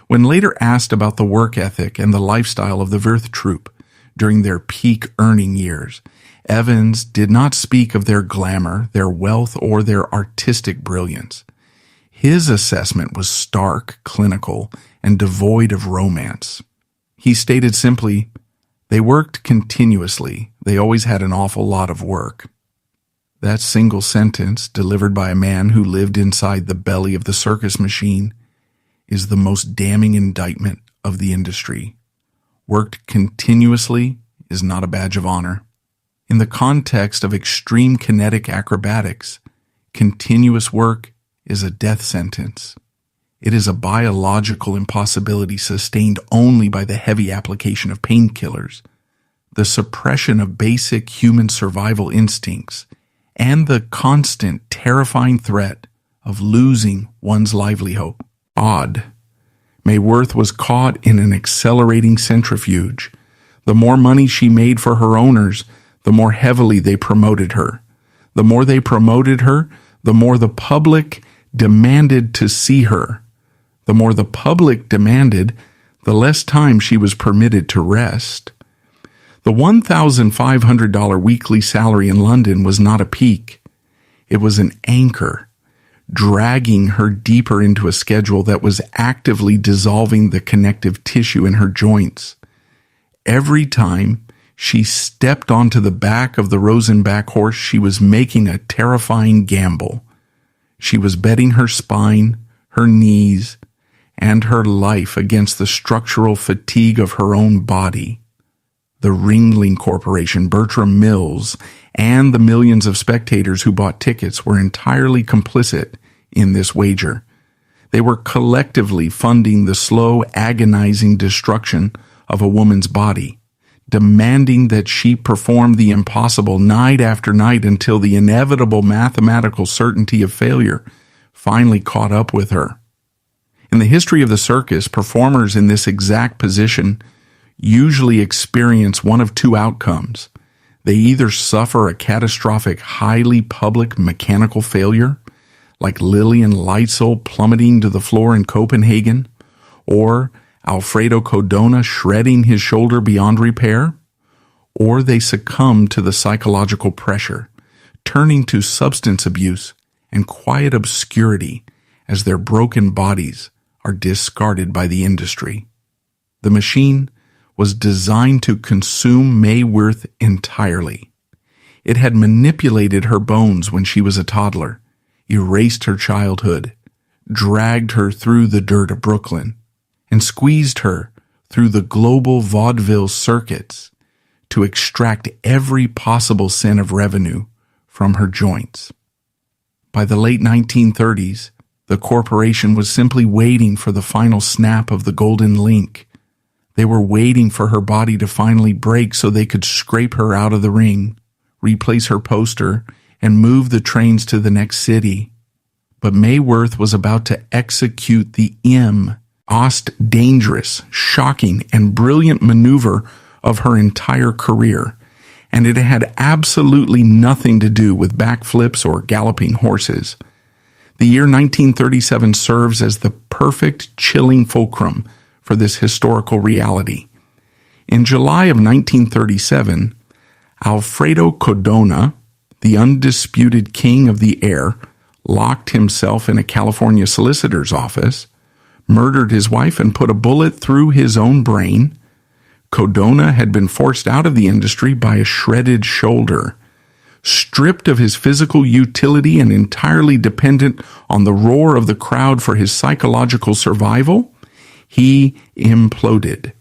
When later asked about the work ethic and the lifestyle of the Wirth troupe during their peak earning years, Evans did not speak of their glamour, their wealth, or their artistic brilliance. His assessment was stark, clinical, and devoid of romance. He stated simply, "They worked continuously. They always had an awful lot of work." That single sentence, delivered by a man who lived inside the belly of the circus machine, is the most damning indictment of the industry. Worked continuously is not a badge of honor. In the context of extreme kinetic acrobatics, continuous work is a death sentence. It is a biological impossibility sustained only by the heavy application of painkillers, the suppression of basic human survival instincts, and the constant, terrifying threat of losing one's livelihood. May Wirth was caught in an accelerating centrifuge. The more money she made for her owners, the more heavily they promoted her. The more they promoted her, the more the public demanded to see her. The more the public demanded, the less time she was permitted to rest. The $1,500 weekly salary in London was not a peak. It was an anchor, dragging her deeper into a schedule that was actively dissolving the connective tissue in her joints. Every time she stepped onto the back of the Rosenbach horse, she was making a terrifying gamble. She was betting her spine, her knees, and her life against the structural fatigue of her own body. The Ringling Corporation, Bertram Mills, and the millions of spectators who bought tickets were entirely complicit in this wager. They were collectively funding the slow, agonizing destruction of a woman's body, demanding that she perform the impossible night after night until the inevitable mathematical certainty of failure finally caught up with her. In the history of the circus, performers in this exact position usually experience one of two outcomes. They either suffer a catastrophic, highly public mechanical failure, like Lillian Leitzel plummeting to the floor in Copenhagen, or Alfredo Codona shredding his shoulder beyond repair, or they succumb to the psychological pressure, turning to substance abuse and quiet obscurity as their broken bodies are discarded by the industry. The machine was designed to consume May Wirth entirely. It had manipulated her bones when she was a toddler, erased her childhood, dragged her through the dirt of Brooklyn, and squeezed her through the global vaudeville circuits to extract every possible cent of revenue from her joints. By the late 1930s, the corporation was simply waiting for the final snap of the golden link. They were waiting for her body to finally break so they could scrape her out of the ring, replace her poster, and move the trains to the next city. But May Wirth was about to execute the most dangerous, shocking, and brilliant maneuver of her entire career, and it had absolutely nothing to do with backflips or galloping horses. The year 1937 serves as the perfect chilling fulcrum for this historical reality. In July of 1937, Alfredo Codona, the undisputed king of the air, locked himself in a California solicitor's office, murdered his wife, and put a bullet through his own brain. Codona had been forced out of the industry by a shredded shoulder. Stripped of his physical utility and entirely dependent on the roar of the crowd for his psychological survival, he imploded.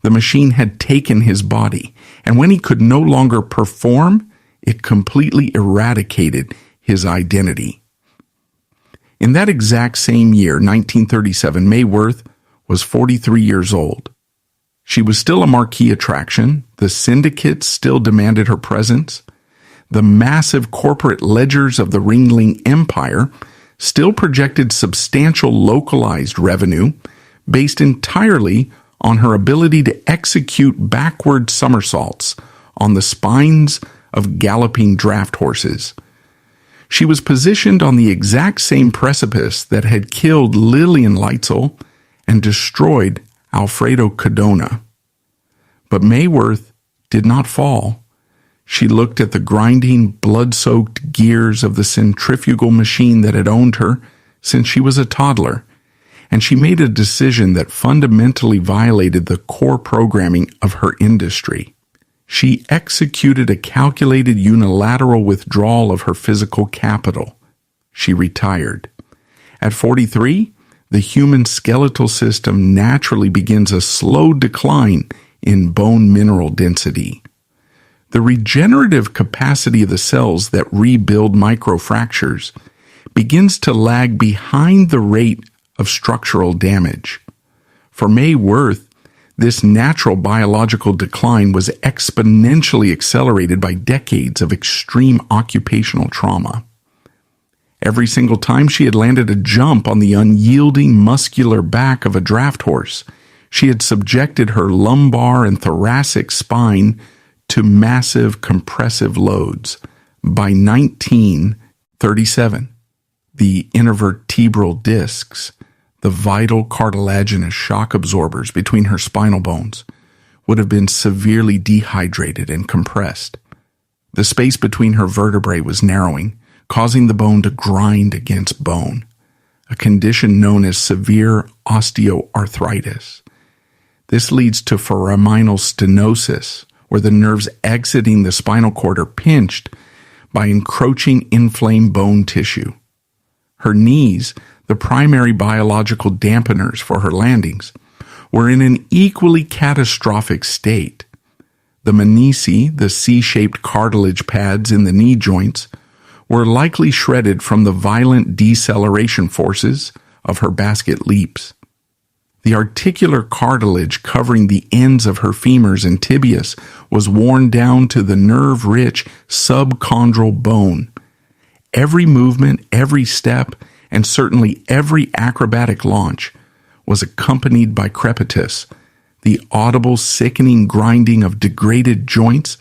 The machine had taken his body, and when he could no longer perform, it completely eradicated his identity. In that exact same year, 1937, May Wirth was 43 years old. She was still a marquee attraction. The syndicates still demanded her presence. The massive corporate ledgers of the Ringling empire still projected substantial localized revenue based entirely on her ability to execute backward somersaults on the spines of galloping draft horses. She was positioned on the exact same precipice that had killed Lillian Leitzel and destroyed Alfredo Codona. But May Wirth did not fall. She looked at the grinding, blood-soaked gears of the centrifugal machine that had owned her since she was a toddler, and she made a decision that fundamentally violated the core programming of her industry. She executed a calculated unilateral withdrawal of her physical capital. She retired. At 43, the human skeletal system naturally begins a slow decline in bone mineral density. The regenerative capacity of the cells that rebuild microfractures begins to lag behind the rate of structural damage. For May Wirth, this natural biological decline was exponentially accelerated by decades of extreme occupational trauma. Every single time she had landed a jump on the unyielding muscular back of a draft horse, she had subjected her lumbar and thoracic spine to massive compressive loads. By 1937, the intervertebral discs, the vital cartilaginous shock absorbers between her spinal bones, would have been severely dehydrated and compressed. The space between her vertebrae was narrowing, causing the bone to grind against bone, a condition known as severe osteoarthritis. This leads to foraminal stenosis, where the nerves exiting the spinal cord are pinched by encroaching inflamed bone tissue. Her knees, the primary biological dampeners for her landings, were in an equally catastrophic state. The menisci, the C-shaped cartilage pads in the knee joints, were likely shredded from the violent deceleration forces of her basket leaps. The articular cartilage covering the ends of her femurs and tibias was worn down to the nerve-rich subchondral bone. Every movement, every step, and certainly every acrobatic launch was accompanied by crepitus, the audible, sickening grinding of degraded joints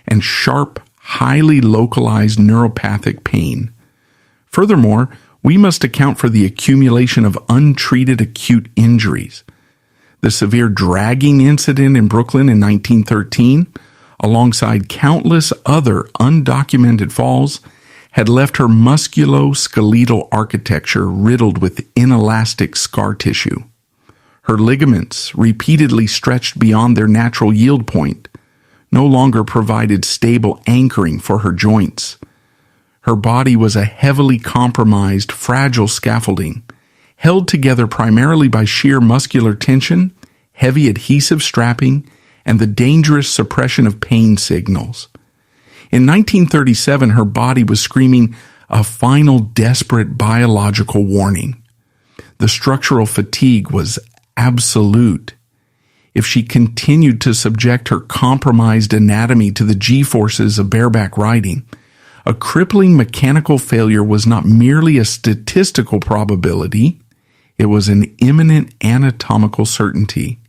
and sharp, highly localized neuropathic pain. Furthermore, we must account for the accumulation of untreated acute injuries. The severe dragging incident in Brooklyn in 1913, alongside countless other undocumented falls, had left her musculoskeletal architecture riddled with inelastic scar tissue. Her ligaments, repeatedly stretched beyond their natural yield point, no longer provided stable anchoring for her joints. Her body was a heavily compromised, fragile scaffolding, held together primarily by sheer muscular tension, heavy adhesive strapping, and the dangerous suppression of pain signals. In 1937, her body was screaming a final desperate biological warning. The structural fatigue was absolute. If she continued to subject her compromised anatomy to the G-forces of bareback riding, a crippling mechanical failure was not merely a statistical probability, it was an imminent anatomical certainty.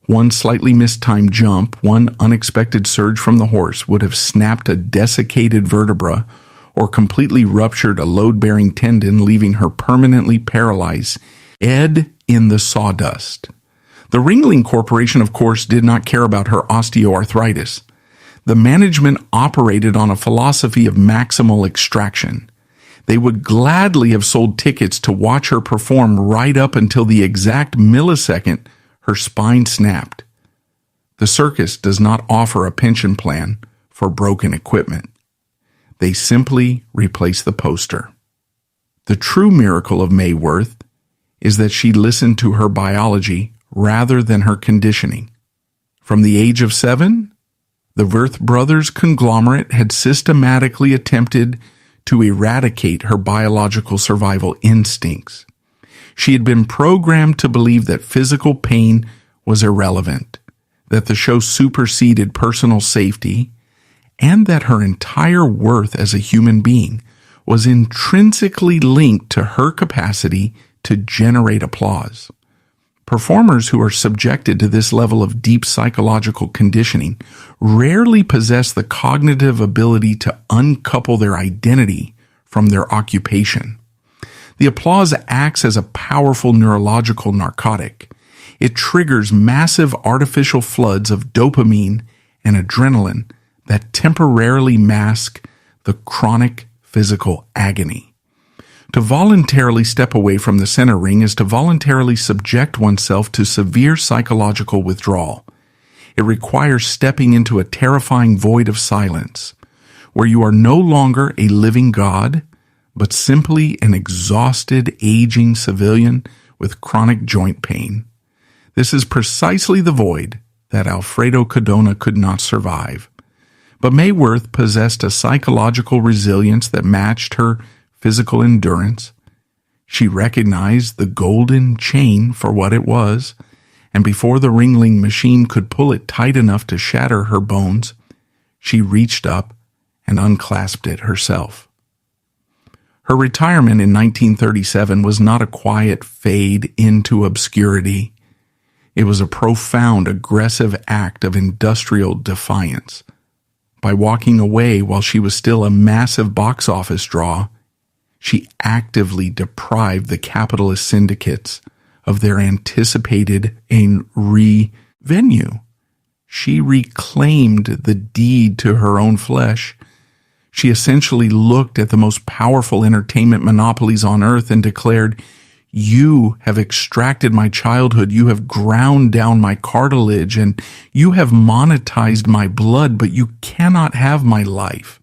One slightly mistimed jump, one unexpected surge from the horse would have snapped a desiccated vertebra or completely ruptured a load-bearing tendon, leaving her permanently paralyzed, dead in the sawdust. The Ringling Corporation, of course, did not care about her osteoarthritis. The management operated on a philosophy of maximal extraction. They would gladly have sold tickets to watch her perform right up until the exact millisecond her spine snapped. The circus does not offer a pension plan for broken equipment. They simply replace the poster. The true miracle of May Wirth is that she listened to her biology rather than her conditioning. From the age of 7, the Wirth brothers conglomerate had systematically attempted to eradicate her biological survival instincts. She had been programmed to believe that physical pain was irrelevant, that the show superseded personal safety, and that her entire worth as a human being was intrinsically linked to her capacity to generate applause. Performers who are subjected to this level of deep psychological conditioning rarely possess the cognitive ability to uncouple their identity from their occupation. The applause acts as a powerful neurological narcotic. It triggers massive artificial floods of dopamine and adrenaline that temporarily mask the chronic physical agony. To voluntarily step away from the center ring is to voluntarily subject oneself to severe psychological withdrawal. It requires stepping into a terrifying void of silence, where you are no longer a living god, but simply an exhausted, aging civilian with chronic joint pain. This is precisely the void that Alfredo Cadona could not survive. But May Wirth possessed a psychological resilience that matched her physical endurance. She recognized the golden chain for what it was, and before the Ringling machine could pull it tight enough to shatter her bones, she reached up and unclasped it herself. Her retirement in 1937 was not a quiet fade into obscurity. It was a profound, aggressive act of industrial defiance. By walking away while she was still a massive box office draw, she actively deprived the capitalist syndicates of their anticipated revenue. She reclaimed the deed to her own flesh. She essentially looked at the most powerful entertainment monopolies on earth and declared, "You have extracted my childhood, you have ground down my cartilage, and you have monetized my blood, but you cannot have my life."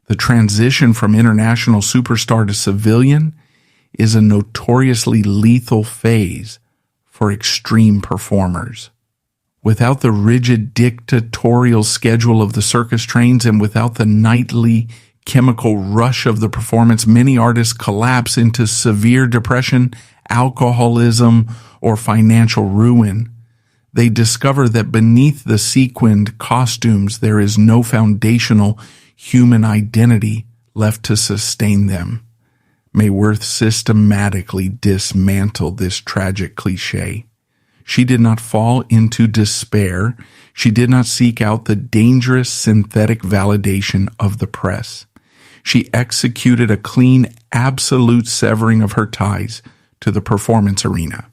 The transition from international superstar to civilian is a notoriously lethal phase for extreme performers. Without the rigid dictatorial schedule of the circus trains and without the nightly chemical rush of the performance, many artists collapse into severe depression, alcoholism, or financial ruin. They discover that beneath the sequined costumes, there is no foundational human identity left to sustain them. May Wirth systematically dismantled this tragic cliché. She did not fall into despair. She did not seek out the dangerous synthetic validation of the press. She executed a clean, absolute severing of her ties to the performance arena.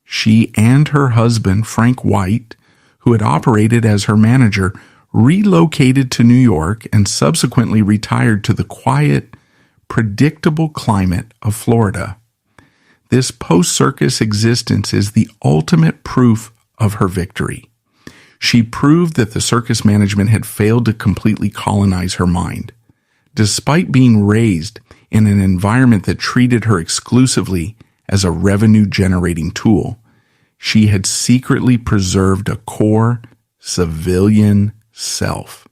She and her husband, Frank White, who had operated as her manager, relocated to New York and subsequently retired to the quiet, predictable climate of Florida. This post-circus existence is the ultimate proof of her victory. She proved that the circus management had failed to completely colonize her mind. Despite being raised in an environment that treated her exclusively as a revenue-generating tool, she had secretly preserved a core civilian self.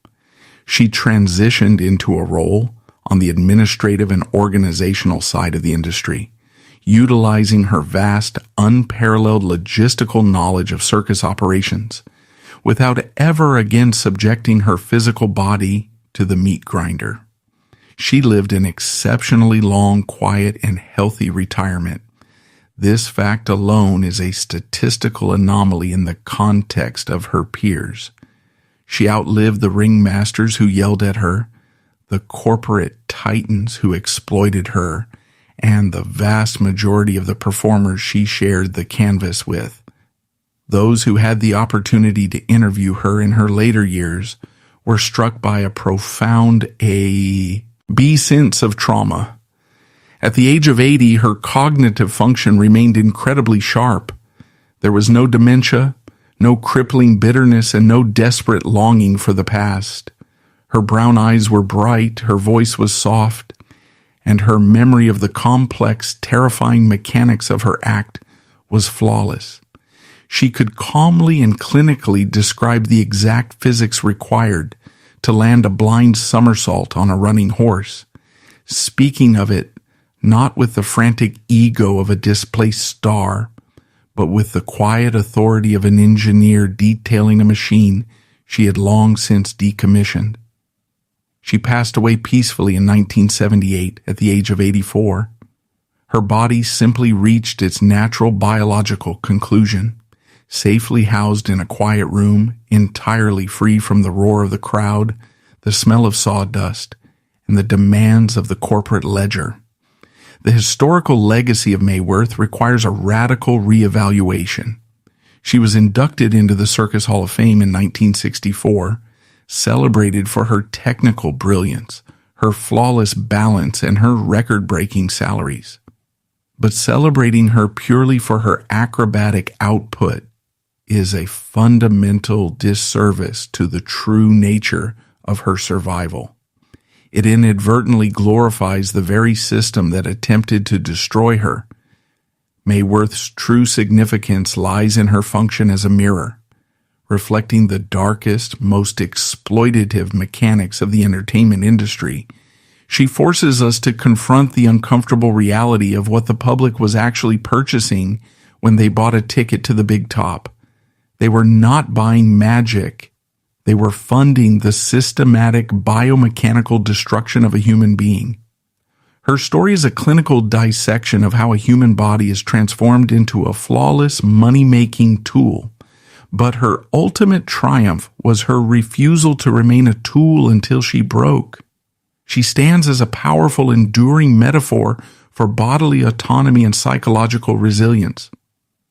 She transitioned into a role on the administrative and organizational side of the industry, utilizing her vast, unparalleled logistical knowledge of circus operations, without ever again subjecting her physical body to the meat grinder. She lived an exceptionally long, quiet, and healthy retirement. This fact alone is a statistical anomaly in the context of her peers. She outlived the ringmasters who yelled at her, the corporate titans who exploited her, and the vast majority of the performers she shared the canvas with. Those who had the opportunity to interview her in her later years were struck by a profound sense of trauma. At the age of 80, her cognitive function remained incredibly sharp. There was no dementia, no crippling bitterness, and no desperate longing for the past. Her brown eyes were bright, her voice was soft, and her memory of the complex, terrifying mechanics of her act was flawless. She could calmly and clinically describe the exact physics required to land a blind somersault on a running horse, speaking of it not with the frantic ego of a displaced star, but with the quiet authority of an engineer detailing a machine she had long since decommissioned. She passed away peacefully in 1978 at the age of 84. Her body simply reached its natural biological conclusion, safely housed in a quiet room, entirely free from the roar of the crowd, the smell of sawdust, and the demands of the corporate ledger. The historical legacy of May Wirth requires a radical reevaluation. She was inducted into the Circus Hall of Fame in 1964, celebrated for her technical brilliance, her flawless balance, and her record-breaking salaries. But celebrating her purely for her acrobatic output is a fundamental disservice to the true nature of her survival. It inadvertently glorifies the very system that attempted to destroy her. May Wirth's true significance lies in her function as a mirror, reflecting the darkest, most exploitative mechanics of the entertainment industry. She forces us to confront the uncomfortable reality of what the public was actually purchasing when they bought a ticket to the big top. They were not buying magic. They were funding the systematic biomechanical destruction of a human being. Her story is a clinical dissection of how a human body is transformed into a flawless money-making tool. But her ultimate triumph was her refusal to remain a tool until she broke. She stands as a powerful, enduring metaphor for bodily autonomy and psychological resilience.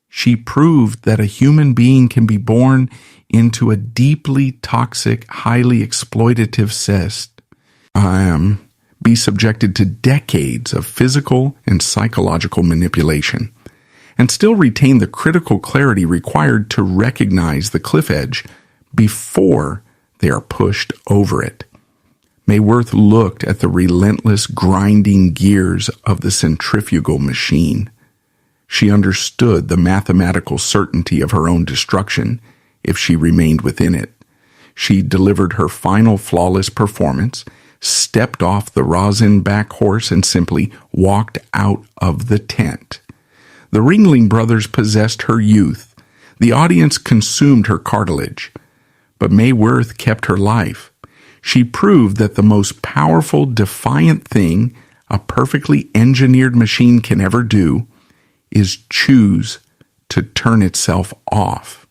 She proved that a human being can be born into a deeply toxic, highly exploitative cyst, be subjected to decades of physical and psychological manipulation, and still retain the critical clarity required to recognize the cliff edge before they are pushed over it. May Wirth looked at the relentless grinding gears of the centrifugal machine. She understood the mathematical certainty of her own destruction if she remained within it. She delivered her final flawless performance, stepped off the rosin-back horse and simply walked out of the tent. The Ringling brothers possessed her youth. The audience consumed her cartilage. But May Wirth kept her life. She proved that the most powerful, defiant thing a perfectly engineered machine can ever do is choose to turn itself off.